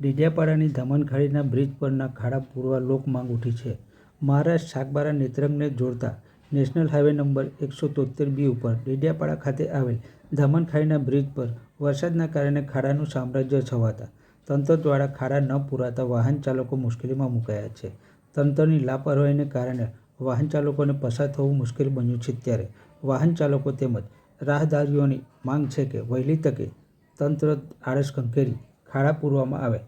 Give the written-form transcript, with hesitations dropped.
ડેડિયાપાડાની ધામણખાડીના bridge પરના ખાડા પૂરવા લોકમાંગ ઉઠી છે. મહારાષ્ટ્ર સાગબારા નેત્રંગને જોડતા નેશનલ હાઈવે નંબર 173B ઉપર ડેડિયાપાડા ખાતે આવેલ ધામણખાડીના બ્રિજ પર વરસાદના કારણે ખાડાનું સામ્રાજ્ય છવાતા તંત્ર દ્વારા ખાડા ન પૂરાતા વાહન ચાલકો મુશ્કેલીમાં મુકાયા છે. તંત્રની લાપરવાહીને કારણે વાહન ચાલકોને પસાર થવું મુશ્કેલ બન્યું છે. ત્યારે વાહન ચાલકો તેમજ રાહદારીઓની માંગ છે કે વહેલી તકે તંત્ર આળસ ખંખેરી ખાડા પૂરવામાં આવે.